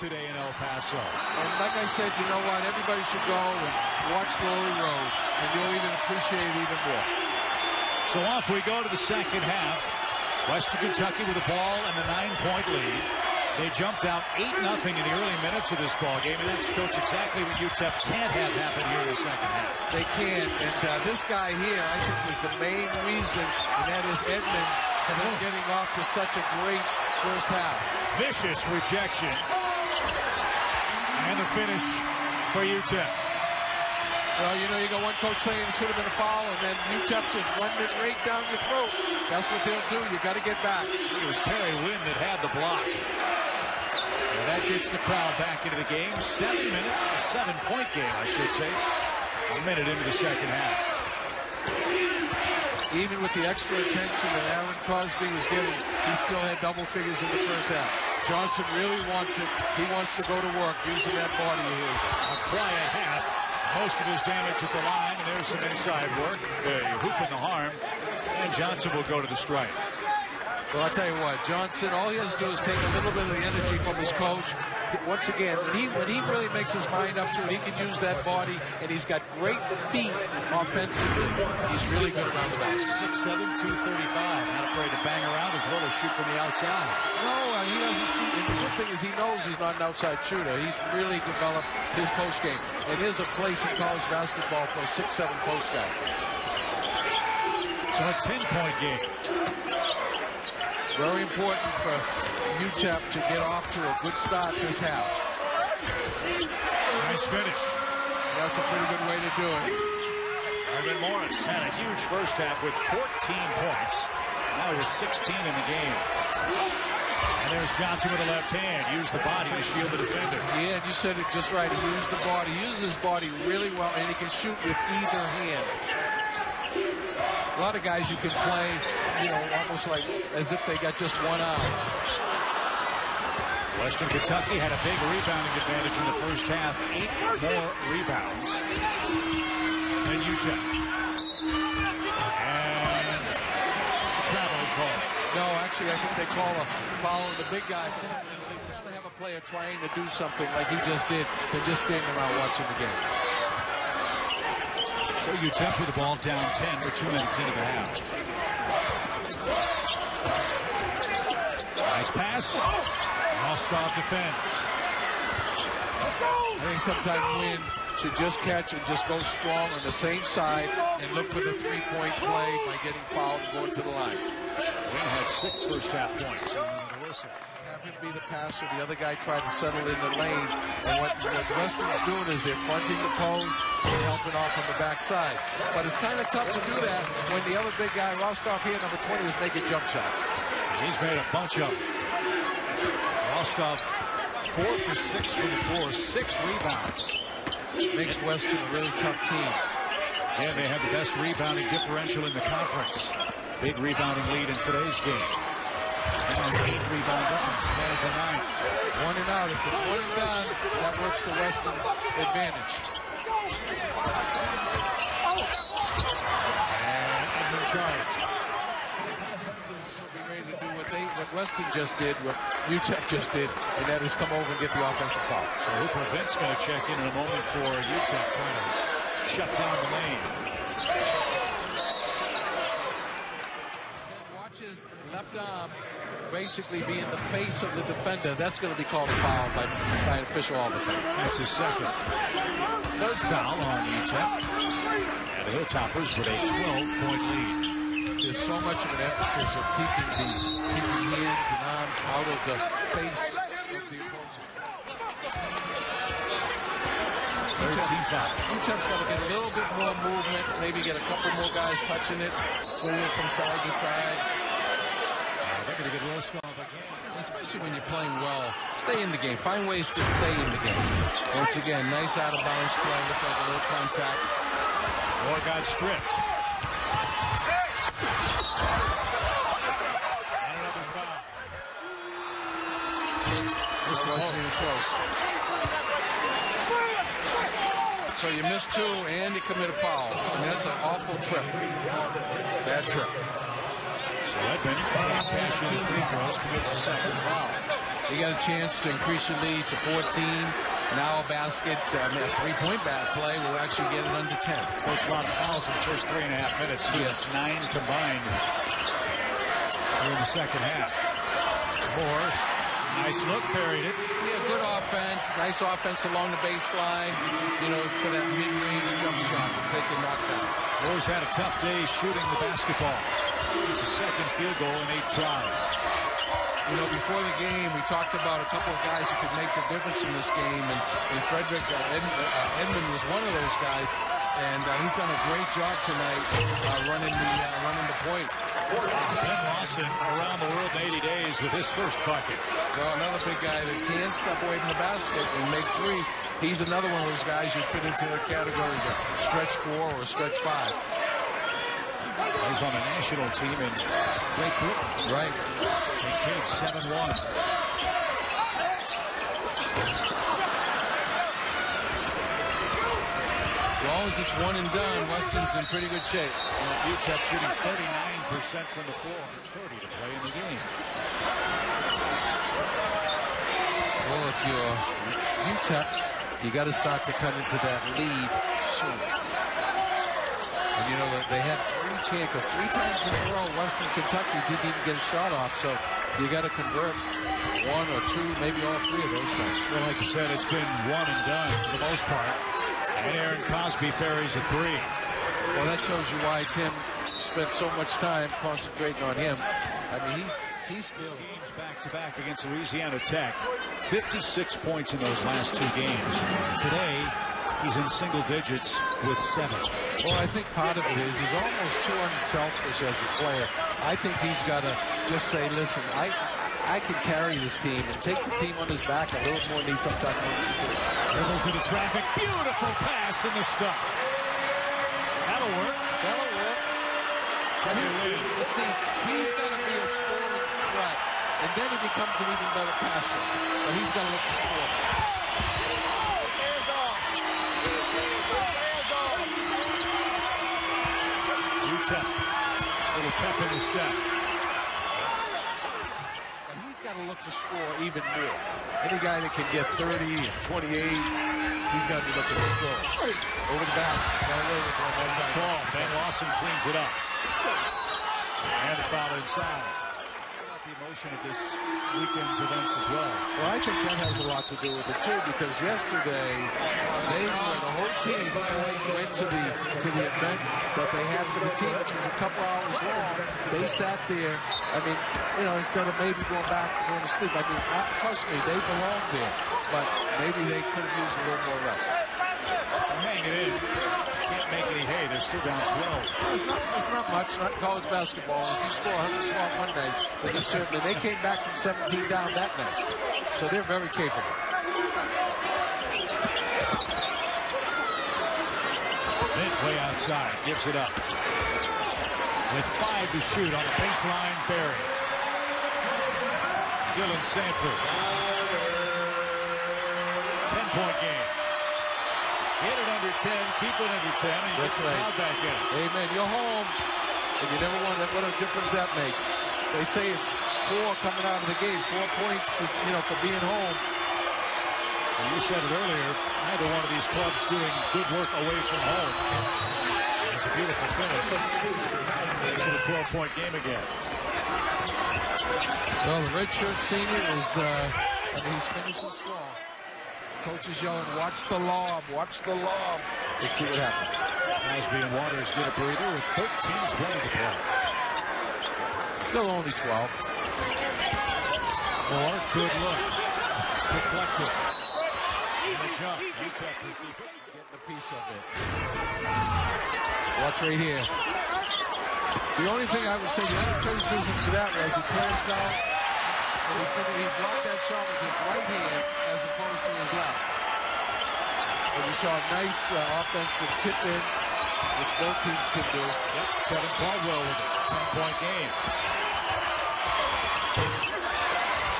today in El Paso. And like I said, you know what? Everybody should go and watch Glory Road, and you'll even appreciate it even more. So off we go to the second half. Western Kentucky with the ball and the 9-point lead. They jumped out 8-0 in the early minutes of this ball game, and that's, Coach, exactly what UTEP can't have happen here in the second half. They can't, and this guy here, I think, is the main reason, and that is Edmond, and them getting off to such a great first half. Vicious rejection, and the finish for UTEP. Well, you know, you got one coach saying it should have been a foul, and then UTEP just running it right down your throat. That's what they'll do. You got to get back. It was Terry Wynn that had the block. And that gets the crowd back into the game. 7-point game, I should say. A minute into the second half. Even with the extra attention that Aaron Crosby was getting, he still had double figures in the first half. Johnson really wants it. He wants to go to work using that body of his. A quiet half. Most of his damage at the line, and there's some inside work. A hoop in the harm, and Johnson will go to the strike. Well, I'll tell you what, Johnson, all he has to do is take a little bit of the energy from his coach. Once again, when he really makes his mind up to it, he can use that body, and he's got great feet offensively. He's really good around the basket. 6'7", 235. Not afraid to bang around as well as shoot from the outside. No, he doesn't shoot. And the good thing is he knows he's not an outside shooter. He's really developed his post game. And there's a place in college basketball for a 6'7" post guy. So a 10-point game. Very important for UTEP to get off to a good start this half. Nice finish. That's a pretty good way to do it. Ivan Morris had a huge first half with 14 points. Now he was 16 in the game. And there's Johnson with the left hand. Used the body to shield the defender. Yeah, you said it just right. He used the body. He uses his body really well, and he can shoot with either hand. A lot of guys you can play, you know, almost like as if they got just one arm. Western Kentucky had a big rebounding advantage in the first half. 8 more rebounds than UTEP. And travel call. No, actually, I think they call a foul on the big guy for something. They should have a player trying to do something like he just did. They're just standing around watching the game. So UTEP with the ball down 10 with 2 minutes into the half. Nice pass. Rostov defends. I think sometimes Wynn should just catch and just go strong on the same side and look for the three-point play by getting fouled and going to the line. Wynn had 6 first-half points. Have him be the passer. The other guy tried to settle in the lane. And what Western's doing is they're fronting the post and helping off on the backside. But it's kind of tough to do that when the other big guy, Rostov here, number 20, is making jump shots. He's made a bunch of them. Rostov 4 for 6 from the floor, 6 rebounds. Makes Western a really tough team. And they have the best rebounding differential in the conference. Big rebounding lead in today's game. And an 8-rebound difference. There's the 9th. 1 and out. If it's 1 and done, that works to Western's advantage. And Edmond charge. Be ready to do what Western just did, what UTEP just did, and that is come over and get the offensive foul. So Hooper Vince going to check in a moment for UTEP, trying to shut down the lane. Watch his left arm basically be in the face of the defender. That's going to be called a foul by an official all the time. That's his second. 3rd foul on UTEP. And the Hilltoppers with a 12-point lead. There's so much of an emphasis of keeping hands and arms out of the face of the opponent. 13 foul. UTEP's got to get a little bit more movement, maybe get a couple more guys touching it, swing it from side to side. They're going to get Rostov again. Especially when you're playing well. Stay in the game. Find ways to stay in the game. Once again, nice out-of-bounds play. Looked like a little contact. Moore got stripped. And another foul. Mr. wasn't even close. So you missed 2 and you commit a foul. I mean, that's an awful trip. Bad trip. So Edmond, can't pass you the free throws, commits a second foul. you got a chance to increase your lead to 14. Now a basket, a three-point play will actually get it under 10. Coach, a lot of fouls in the first 3.5 minutes. Yes. 9 combined in the second half. Moore, nice look, buried it. Yeah, good offense. Nice offense along the baseline, you know, for that mid-range jump shot to take the knockdown. Moore's had a tough day shooting the basketball. It's a second field goal in 8 tries. You know, before the game, we talked about a couple of guys who could make the difference in this game, and Frederick Edmond was one of those guys, and he's done a great job tonight running the point. Ben Lawson around the world in 80 days with his first bucket. Well, another big guy that can't step away from the basket and make threes. He's another one of those guys you fit into the category as a stretch 4 or a stretch 5. He's on the national team in Great Britain. Right. And kids 7-1. As long as it's one and done, Weston's in pretty good shape. UTEP shooting 39% from the floor, 30 to play in the game. Well, if you're UTEP, you got to start to come into that lead soon. And you know, they had 3 chances, 3 times in a row, Western Kentucky didn't even get a shot off, so you got to convert 1 or 2, maybe all 3 of those times. Well, like you said, it's been one and done for the most part. And Aaron Cosby parries a 3. Well, that shows you why Tim spent so much time concentrating on him. I mean, he's still games back-to-back against Louisiana Tech. 56 points in those last 2 games. Today, he's in single digits with 7. Well, I think part of it is he's almost too unselfish as a player. I think he's got to just say, listen, I can carry this team and take the team on his back a little more than he sometimes wants to do. Dribbles into traffic. Beautiful pass in the stuff. That'll work. That'll work. Let's see, he's got to be a scoring threat, and then he becomes an even better passer. But he's got to look to score. UTEP. Little pep in the step. And he's got to look to score even more. Any guy that can get 30, 28, he's got to be looking to score. Over the back. Got away with one time. Call. Ben Lawson cleans it up. And a foul inside. The emotion of this weekend's events as well. Well, I think that has a lot to do with it too, because yesterday the whole team went to the event that they had for the team, which was a couple hours long. They sat there. I mean, you know, instead of maybe going back and going to sleep. I mean, trust me, they belong there. But maybe they could have used a little more rest. Hang it in. Can't make any hay. They're still down 12. It's not much. Not college basketball. If you score 112 one night, then you certainly. They came back from 17 down that night, so they're very capable. Fink way outside, gives it up. With 5 to shoot on the baseline, Barry. Dylan Sanford. 10-point game. Get it under 10, keep it under 10, and get the crowd back in. Amen. You're home, and you never wonder what a difference that makes. They say it's 4 coming out of the game, 4 points, you know, for being home. Well, you said it earlier, neither one of these clubs doing good work away from home. It's a beautiful finish. It's a 12-point game again. Well, the redshirt senior is, he's finishing strong. Coach is yelling, watch the lob, watch the lob. Let's see what happens. Cosby and Waters get a breather with 13:20 to play. Still only 12. Moore, good look. Deflected. And a jump. UTEP getting a piece of it. Watch right here. The only thing I would say, the only criticism to that was he closed out and he blocked that shot with his right hand as opposed to his left. And we saw a nice offensive tip in, which both teams could do. Yep, Tevin Caldwell with a 10-point game.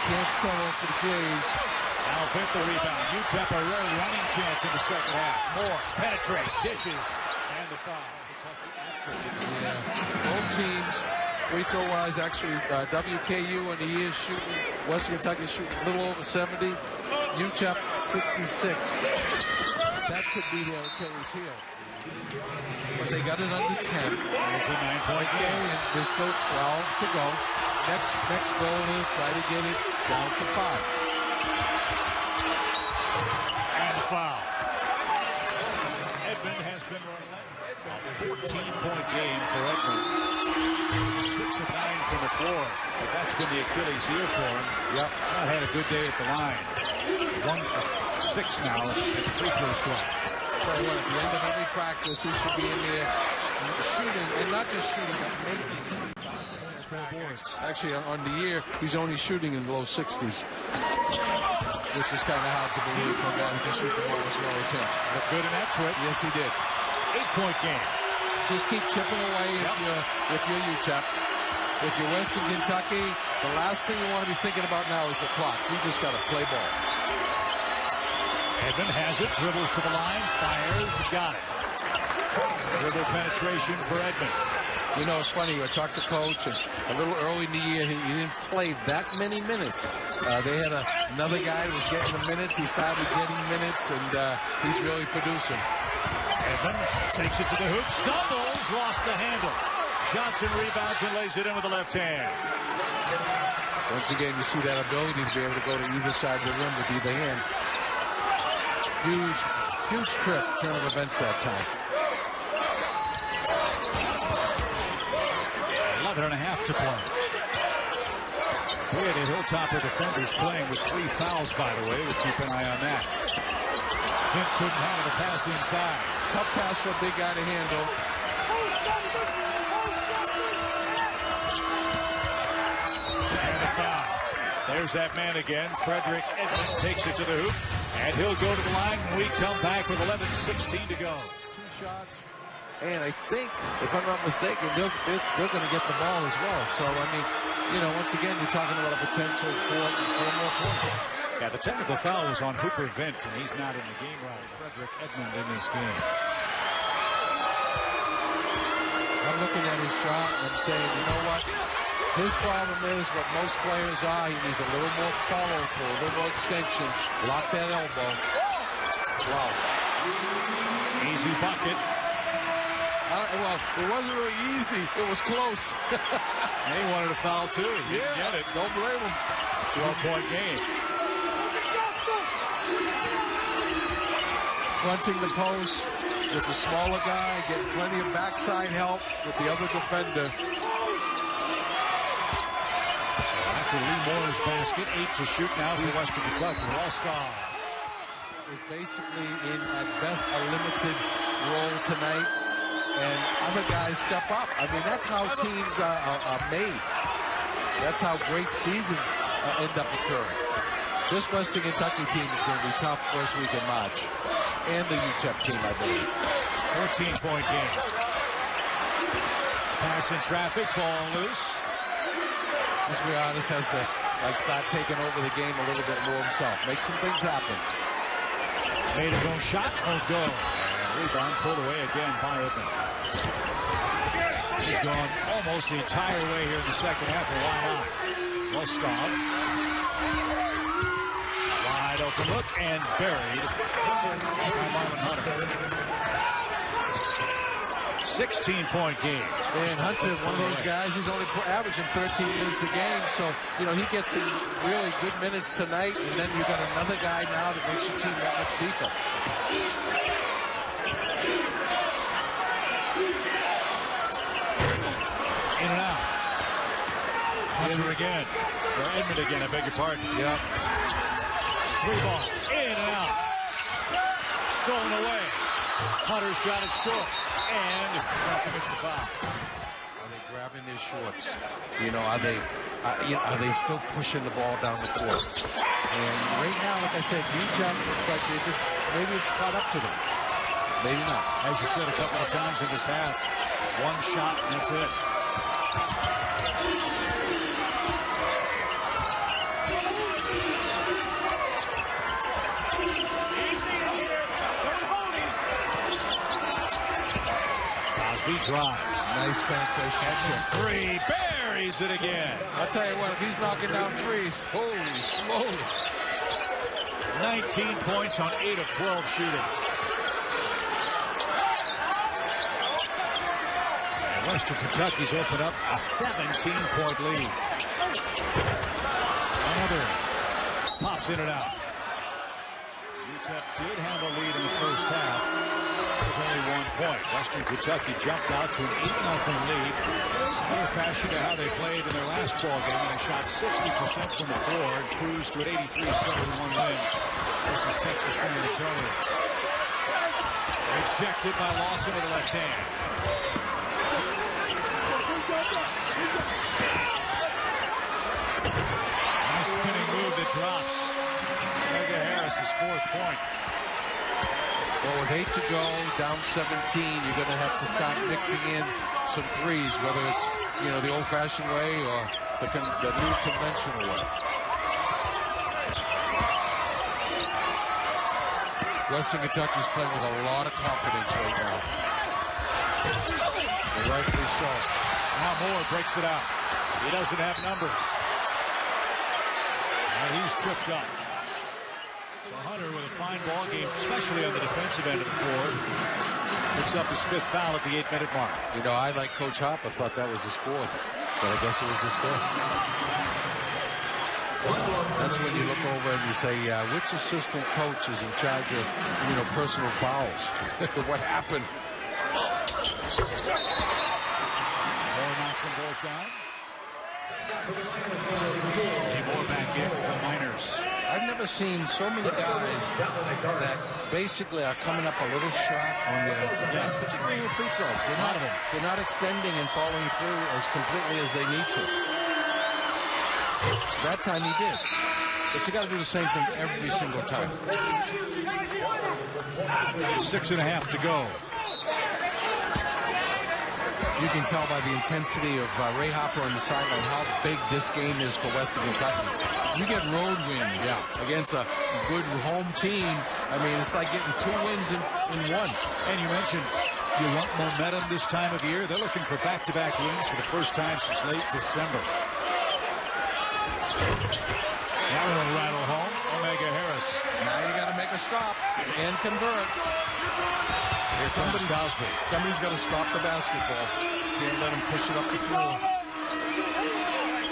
Can't settle for the Jays. Al Fink the rebound. UTEP a real running chance in the second half. Moore penetrates, dishes, and the foul. Yeah, both teams free throw wise, actually, WKU in the year shooting, Western Kentucky shooting a little over 70. UTEP 66. That could be their Achilles heel. But they got it under 10. It's a 9-point Okay, game. and there's still 12 to go. Next goal is try to get it down to 5. And the foul. Edmond has been relentless. A 14-point game for Edmond. 6 of 9 from the floor. But that's been the Achilles heel for him. Yep. Not had a good day at the line. 1 for 6 now at the free throw spot. Tell you what, at the end of every practice, he should be in there shooting, and not just shooting, but making it. That's 4 boards. Actually, on the year, he's only shooting in the low 60s. Which is kind of hard to believe for a guy who can shoot the ball as well as him. Looked good in that trip. Yes, he did. 8-point game. Just keep chipping away if you're UTEP. If you're Western Kentucky, the last thing you want to be thinking about now is the clock. You just got to play ball. Edmond has it, dribbles to the line, fires, got it. Dribble penetration for Edmond. You know, it's funny, I talked to Coach, and a little early in the year, he didn't play that many minutes. They had another guy who was getting the minutes. He started getting minutes, and he's really producing. Edmond takes it to the hoop, stumbles, lost the handle. Johnson rebounds and lays it in with the left hand. Once again, you see that ability to be able to go to either side of the rim with either hand. Huge trip, turn of events that time. 11 and a half to play. 3 of the Hilltopper defenders playing with 3 fouls, by the way. We'll keep an eye on that. Fink couldn't handle the pass inside. Tough pass for a big guy to handle. And a foul. There's that man again. Frederick Edmond takes it to the hoop. And he'll go to the line when we come back with 11:16 to go. 2 shots. And I think, if I'm not mistaken, they're going to get the ball as well. So, I mean, you know, once again, you're talking about a potential for 4 more points. Yeah, the technical foul was on Hooper Vint, and he's not in the game right. Frederick Edmond in this game. I'm looking at his shot, and I'm saying, you know what? His problem is what most players are. He needs a little more follow-through, a little more extension. Lock that elbow. Wow. Easy bucket. Well, it wasn't really easy. It was close. And he wanted a foul, too. He didn't get it. Don't blame him. 12-point game. Fronting the post with the smaller guy, getting plenty of backside help with the other defender. So after Lee Moore's basket, 8 to shoot now for Western Kentucky. All-star. Is basically in, at best, a limited role tonight. And other guys step up. I mean, that's how teams are made. That's how great seasons end up occurring. This Western Kentucky team is going to be tough first week in March. And the UTEP team, I believe. 14-point game. Pass in traffic, ball loose. This Riadas has to start taking over the game a little bit more himself. Make some things happen. Made his own shot, won't go. Rebound pulled away again by Edmond. He's gone almost the entire way here in the second half, and why not? Rostov. Wide open look and buried by Marvin Hunter. 16-point game. And Hunter, one of those guys, he's only averaging 13 minutes a game. So, you know, he gets some really good minutes tonight. And then you've got another guy now that makes your team that much deeper. In and out. Hunter again. Or Edmond again, I beg your pardon. Yep. 3 ball. In and out. Stolen away. Hunter shot it short. And commits a foul. Are they grabbing their shorts? You know, are they still pushing the ball down the court? And right now, like I said, UTEP looks like they just, maybe it's caught up to them. Maybe not. As you said a couple of times in this half, 1 shot and that's it. Cosby drives. Nice penetration. Three, buries it again. I'll tell you what, if he's knocking down threes, holy smoly. 19 points on 8 of 12 shooting. And Western Kentucky's opened up a 17-point lead. Another pops in and out. UTEP did have a lead in the first half. It was only 1 point. Western Kentucky jumped out to an 8-0 lead. Similar fashion to how they played in their last ball game. They shot 60% from the floor and cruised to an 83-71 win. This is Texas San Antonio. Rejected by Lawson with the left hand. Nice spinning move that drops Omega Harris's 4th point. Well, with 8 to go, down 17, you're going to have to start mixing in some threes, whether it's, the old-fashioned way or the new conventional way. Western Kentucky's playing with a lot of confidence right now. And rightfully so. Now Moore breaks it out. He doesn't have numbers. And he's tripped up. So Hunter with a fine ball game, especially on the defensive end of the floor. Picks up his 5th foul at the 8-minute mark. I like Coach Hopper, thought that was his 4th, but I guess it was his 5th. That's when you look over and you say, which assistant coach is in charge of, personal fouls? What happened? Moore knocked them both down. Moore back in for the Miners. I've never seen so many guys that basically are coming up a little short on their, particularly with free throws. They're not extending and following through as completely as they need to. That time he did. But you got to do the same thing every single time. 6.5 to go. You can tell by the intensity of Ray Hopper on the sideline how big this game is for Western Kentucky. You get road wins against a good home team. I mean, it's like getting 2 wins in one. And you mentioned you want momentum this time of year. They're looking for back-to-back wins for the first time since late December. That will rattle home. Omega Harris. Now you got to make a stop and convert. Somebody's got to stop the basketball. Can't let him push it up the floor.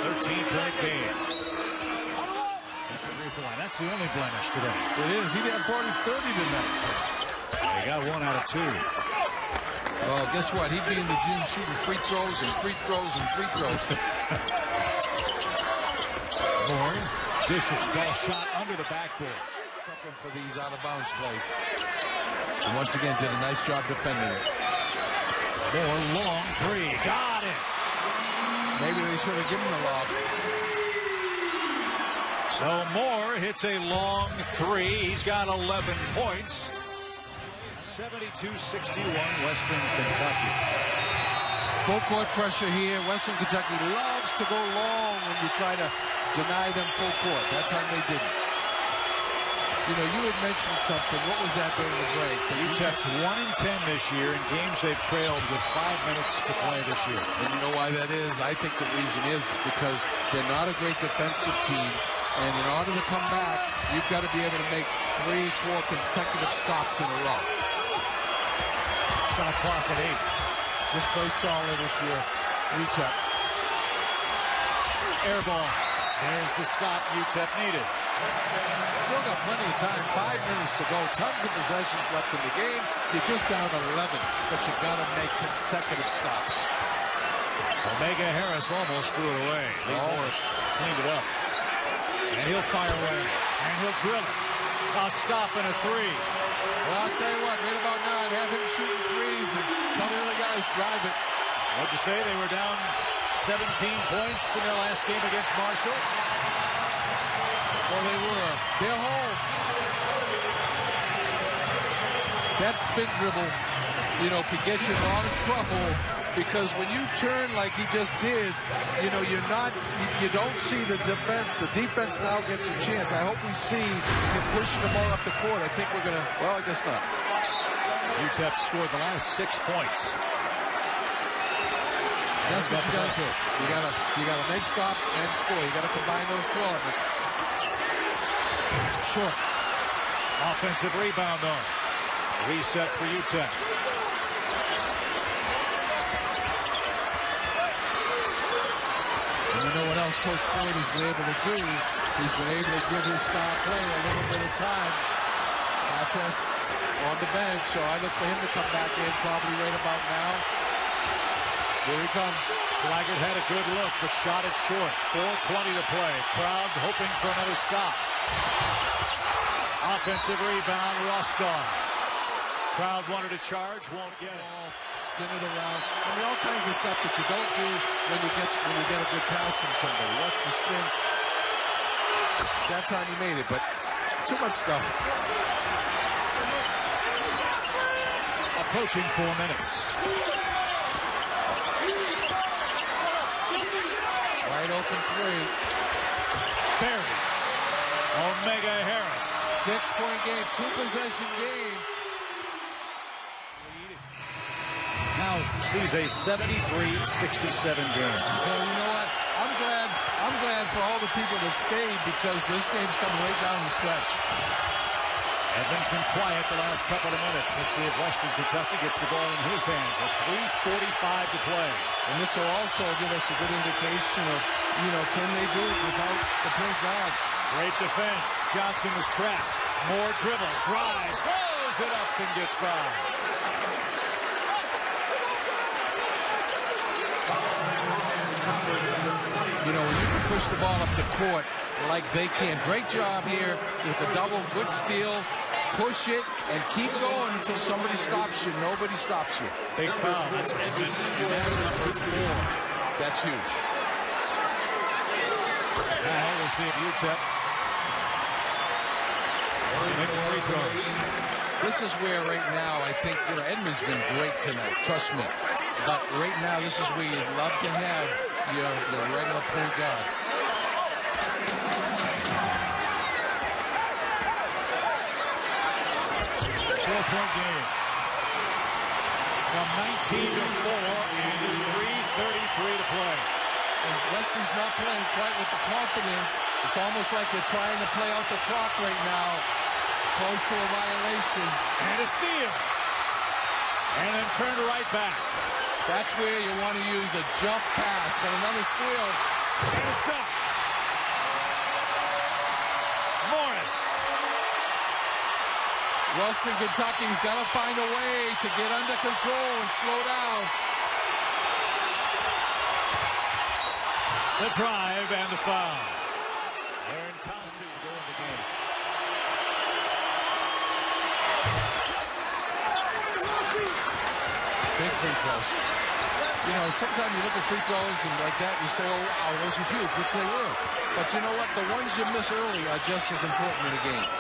13-point game. That's the only blemish today. It is. He had 40-30 tonight. They got 1 out of 2. Well, guess what? He'd be in the gym shooting free throws and free throws and free throws. Moore dishes, ball shot under the backboard. Prepping for these out-of-bounds plays. And once again, did a nice job defending it. Moore, long 3. Got it. Maybe they should have given the lob. So Moore hits a long 3. He's got 11 points. 72-61, Western Kentucky. Full court pressure here. Western Kentucky loves to go long when you try to deny them full court. That time they didn't. You had mentioned something. What was that during the break? UTEP's 1-10 this year in games they've trailed with 5 minutes to play this year. And you know why that is? I think the reason is because they're not a great defensive team. And in order to come back, you've got to be able to make 3-4 consecutive stops in a row. Shot clock at 8. Just play solid with your UTEP. Air ball. There's the stop UTEP needed. Still got plenty of time. 5 minutes to go. Tons of possessions left in the game. You're just down 11, but you got to make consecutive stops. Omega Harris almost threw it away. Lee Moore cleaned it up. And he'll fire away. And he'll drill it. A stop and a 3. Well, I'll tell you what, right about now, I'd have him shooting threes and tell the other guys drive it. What'd you say? They were down 17 points in their last game against Marshall? Well, they were. They're home. That spin dribble, could get you in a lot of trouble because when you turn like he just did, you don't see the defense. The defense now gets a chance. I hope we see him pushing the ball up the court. I think we're going to, well, I guess not. UTEP scored the last 6 points. That's what you gotta do. You gotta make stops and score. You gotta combine those two elements. Short. Offensive rebound though. Reset for UTEP. And you know what else Coach Floyd has been able to do? He's been able to give his star player a little bit of time. Contest on the bench, so I look for him to come back in probably right about now. Here he comes. Flaggett had a good look, but shot it short. 4:20 to play. Crowd hoping for another stop. Offensive rebound, Rostov. Crowd wanted to charge, won't get it. Spin it around. I mean, all kinds of stuff that you don't do when you get a good pass from somebody. Watch the spin. That time he made it, but too much stuff. Approaching 4 minutes. Wide open three. Barry. Omega Harris. 6-point game, 2-possession game. Now sees a 73-67 game. Well, you know what? I'm glad for all the people that stayed because this game's coming right down the stretch. Edmonds been quiet the last couple of minutes. Let's see if Western Kentucky gets the ball in his hands with 3:45 to play. And this will also give us a good indication of, can they do it without the point guard? Great defense. Johnson was trapped. More dribbles, drives, throws it up and gets fouled. When you can push the ball up the court like they can. Great job here with the double, good steal. Push it and keep going until somebody stops you. Nobody stops you. Big foul. That's Edmond. That's number 4. That's huge. Now we'll see if UTEP make the free throws. This is where right now I think Edmond's been great tonight. Trust me. But right now this is where you'd love to have your regular point guard. 4-point game. From 19 to 4 and 3:33 to play. And Weston's not playing quite with the confidence. It's almost like they're trying to play out the clock right now. Close to a violation. And a steal. And then turned right back. That's where you want to use a jump pass. But another steal. And a stop. Morris. Western Kentucky's got to find a way to get under control and slow down. The drive and the foul. Aaron Cosby to go in the game. Big free throws. Sometimes you look at free throws and like that, you say, oh, wow, those are huge, which they were. But you know what? The ones you miss early are just as important in a game.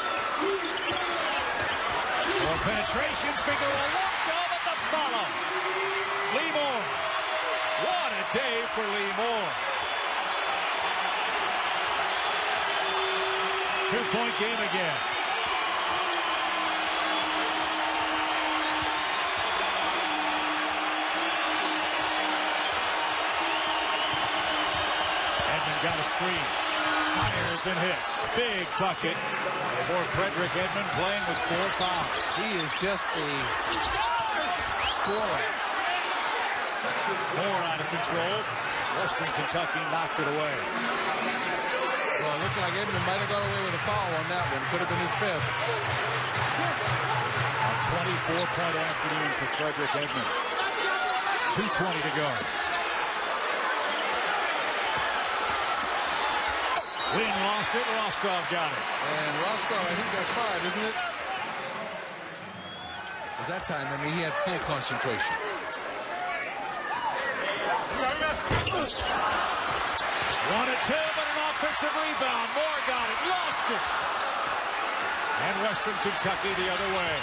More penetration, Figueroa walked over the follow. Lee Moore. What a day for Lee Moore. 2-point game again. Edmond got a screen. Fires and hits. Big bucket for Frederick Edmond, playing with 4 fouls. He is just a scorer. More out of control. Western Kentucky knocked it away. Well, it looked like Edmond might have got away with a foul on that one. Could have been his 5th. A 24-point afternoon for Frederick Edmond. 2:20 to go. Wing lost it. Rostov got it. And Rostov, I think that's 5, isn't it? Because that time, he had full concentration. One and two, but an offensive rebound. Moore got it. Lost it. And Western Kentucky the other way.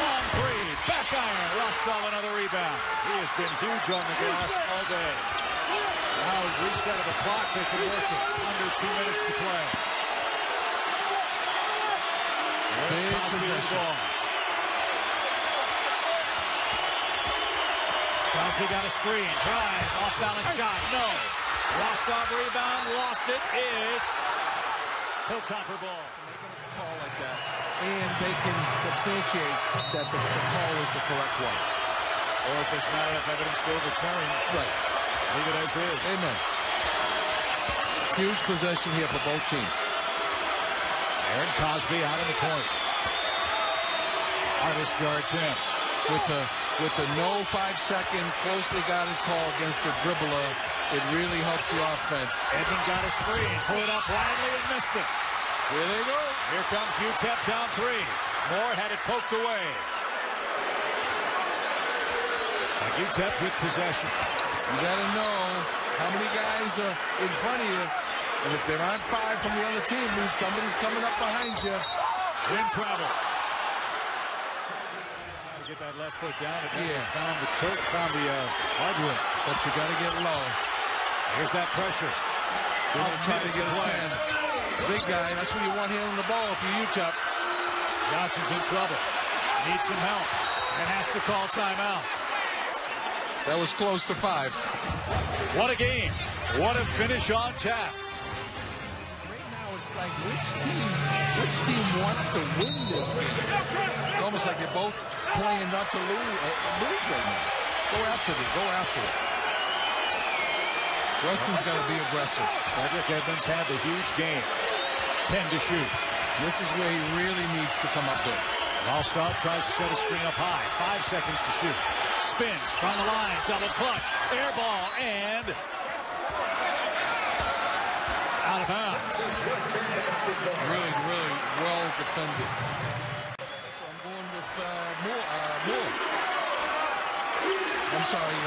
Long three. Back iron. Rostov another rebound. He has been huge on the glass all day. Now reset of the clock. They can work it. Under 2 minutes to play. Big possession. Cosby got a screen, drives, off-balance shot, no. Rostov rebound, lost it. It's Hilltopper ball. Making a call like that, And they can substantiate that the call is the correct one. Or if there's not enough evidence to overturn, Right. leave it as is. Amen. Huge possession here for both teams. Aaron Cosby out in the point. Artis guards him. With the no 5-second closely guarded call against the dribbler, it really helps the offense. Edmond got a screen, pulled it up widely and missed it. Here they go. Here comes UTEP down 3. Moore had it poked away. And UTEP with possession. You got to know how many guys are in front of you. And if there aren't 5 from the other team, means somebody's coming up behind you. In travel. Trying to get that left foot down. It found the hardwood. But you got to get low. Here's that pressure. They're going to try to get a 10. big guy. That's what you want handling the ball for UTEP. Johnson's in trouble. Needs some help. And has to call timeout. That was close to 5. What a game. What a finish on tap. Right now it's like which team wants to win this game? It's almost like they're both playing not to lose right now. Go after it. Weston's got to be aggressive. Frederick Edmonds had the huge game. 10 to shoot. This is where he really needs to come up with. Rostov tries to set a screen up high. 5 seconds to shoot. Spins from the line. Double clutch. Air ball and out of bounds. Really, really well defended. So I'm going with Moore. I'm sorry.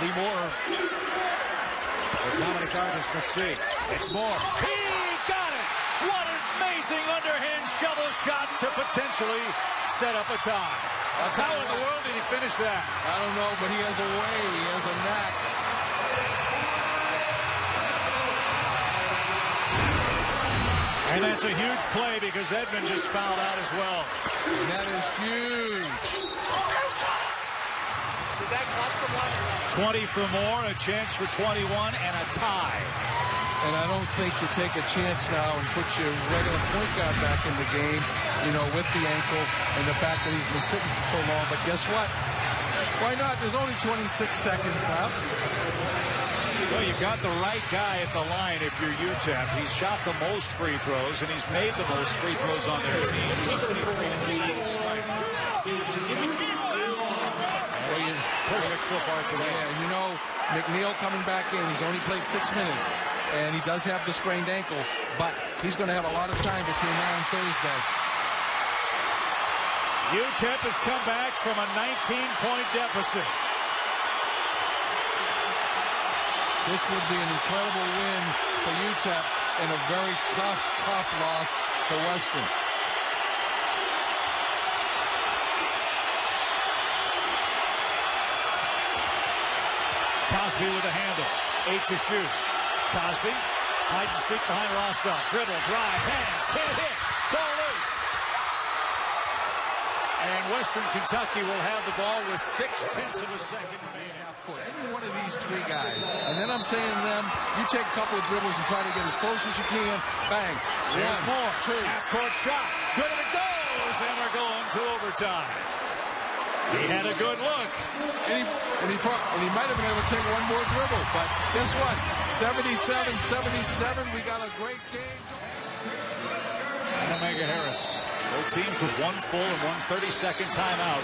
Lee Moore. Dominic Artis, let's see. It's Moore. He got it! What an amazing underhand shovel shot to potentially set up a tie. How in the world did he finish that? I don't know, but he has a way. He has a knack. And that's a huge play because Edmond just fouled out as well. And that is huge. Did that cost them one? 20 for Moore, a chance for 21, and a tie. And I don't think you take a chance now and put your regular point guard back in the game, with the ankle and the fact that he's been sitting for so long. But guess what? Why not? There's only 26 seconds left. Well, you've got the right guy at the line if you're UTEP. He's shot the most free throws, and he's made the most free throws on their team. 73 in the second strike. Perfect so far today. Yeah, McNeil coming back in. He's only played 6 minutes, and he does have the sprained ankle, but he's going to have a lot of time between now and Thursday. UTEP has come back from a 19-point deficit. This would be an incredible win for UTEP and a very tough loss for Western. Cosby with a handle. 8 to shoot. Cosby, hide and seek behind Rostov. Dribble, drive, hands, can't hit. Ball loose. And Western Kentucky will have the ball with 6/10 of a second remaining. Half court. Any one of these 3 guys. And then I'm saying to them, you take a couple of dribbles and try to get as close as you can. Bang. There's 1, more. 2. Half-court shot. Good, and it goes. And we're going to overtime. He had a good look. And he might have been able to take one more dribble. But guess what? 77-77. We got a great game. And Omega Harris. Both teams with 1 full and 1 30-second timeout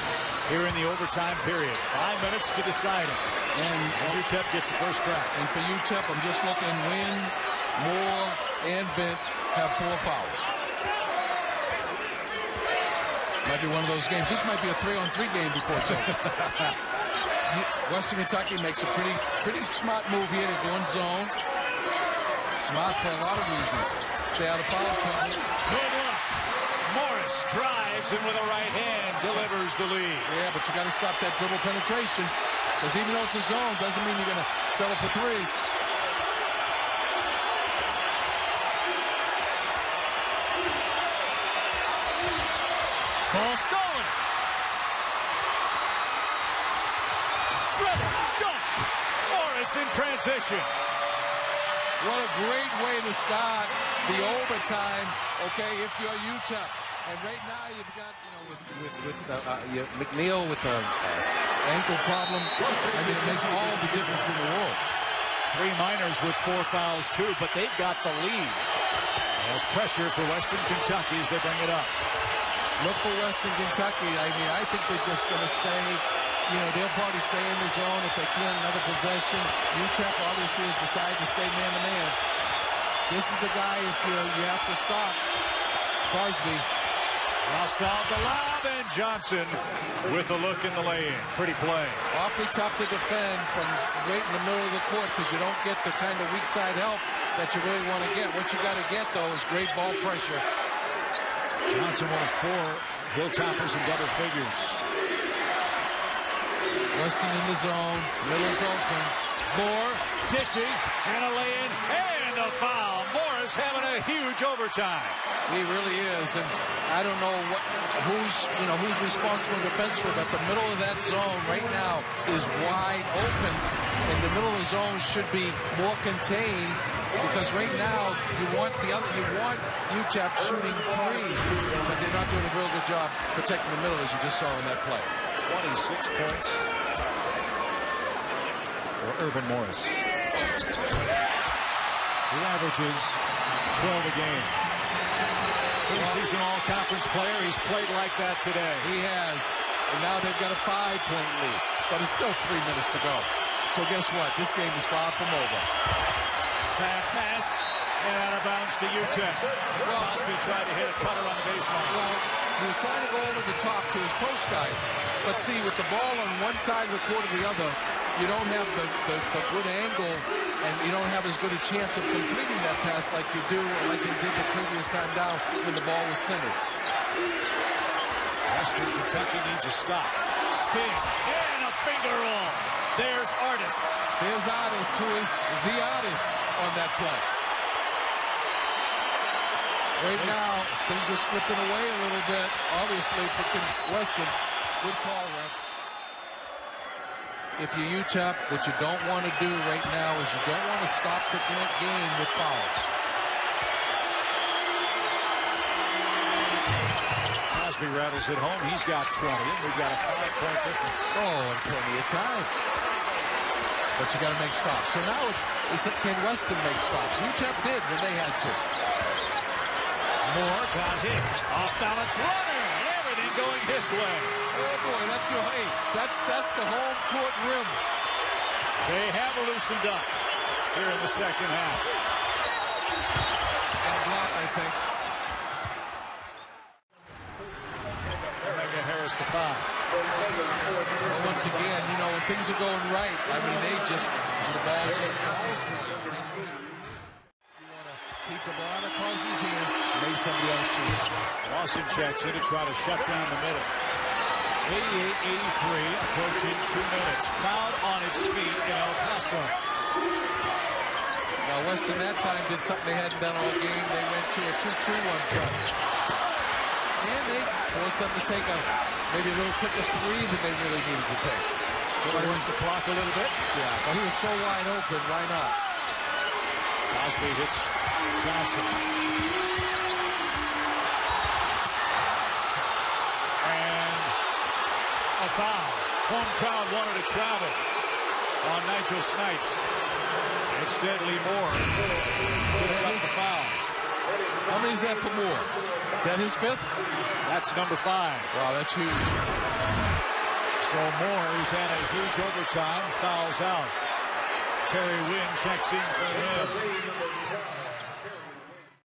here in the overtime period. 5 minutes to decide it. And UTEP gets the first crack. And for UTEP, I'm just looking. Wynn, Moore, and Vint have 4 fouls. Might be one of those games. This might be a 3-on-3 game before it's over. Western Kentucky makes a pretty smart move here to go in zone. Smart for a lot of reasons. Stay out of foul trouble. Good luck. Morris drives and with a right hand delivers the lead. Yeah, but you got to stop that dribble penetration. Because even though it's a zone, doesn't mean you're going to settle for 3s. Ball stolen. dribble, dunk. Morris in transition. What a great way to start the overtime, okay, if you're UTEP. And right now you've got, with McNeil with the ankle problem. I mean, it makes all the difference in the world. 3 minors with 4 fouls, too, but they've got the lead. There's pressure for Western Kentucky as they bring it up. Look for Western Kentucky. I mean, I think they're just going to stay. They'll probably stay in the zone if they can. Another possession. UTEP obviously has decided to stay man-to-man. This is the guy if you have to stop. Crosby. Rostov the lob, and Johnson with a look in the lane. Pretty play. Awfully tough to defend from right in the middle of the court because you don't get the kind of weak side help that you really want to get. What you got to get, though, is great ball pressure. Johnson, one of 4 Hilltoppers in double figures. Weston in the zone. Middle's open. Moore dishes and a lay-in and a foul. Morris having a huge overtime. He really is, and I don't know who's responsible in defense for it, but the middle of that zone right now is wide open, and the middle of the zone should be more contained because right now you want UTEP shooting threes, but they're not doing a real good job protecting the middle as you just saw in that play. 26 points for Irvin Morris. He averages 12 a game. Preseason all-conference player. He's played like that today. He has. And now they've got a 5-point lead. But it's still 3 minutes to go. So guess what? This game is far from over. Bad pass. And out of bounds to UTEP. Crosby tried to hit a cutter on the baseline. Well, he was trying to go over the top to his post guy. But see, with the ball on one side of the court or the other, you don't have the good angle, and you don't have as good a chance of completing that pass like you do, or like they did the previous time down when the ball was centered. Western Kentucky needs a stop. Spin and a finger roll. There's Artis. There's Artis, who is the artist on that play. Right now, things are slipping away a little bit, obviously, for Western. Good call, ref. If you're UTEP, what you don't want to do right now is you don't want to stop the game with fouls. Crosby rattles it home. He's got 20, and we've got a 5-point difference. Oh, and plenty of time. But you got to make stops. So now it's can Western make stops? UTEP did when they had to. Moore got hit. Off balance runner. Everything going his way. Oh boy, that's the home court rim. They have loosened up here in the second half. A block, I think. Omega Harris the foul. Well, once again, when things are going right, I mean, the ball just falls for you. You want to keep the ball out of Crosby's hands, lay somebody else shoot. Lawson checks in to try to shut down the middle. 88-83, approaching 2 minutes. Crowd on its feet in El Paso. Now, Western that time did something they hadn't done all game. They went to a 2-2-1 press. And they forced them to take maybe a little quicker 3 than they really needed to take. Reverse the clock a little bit. Yeah, but he was so wide open. Why not? Crosby hits Johnson. And a foul. Home crowd wanted to travel on Nigel Snipes. Instead, Lee Moore puts up the foul. How many is that for Moore? Is that his 5th? That's number 5. Wow, that's huge. So Moore, who's had a huge overtime, fouls out. Terry Wynn checks in for him.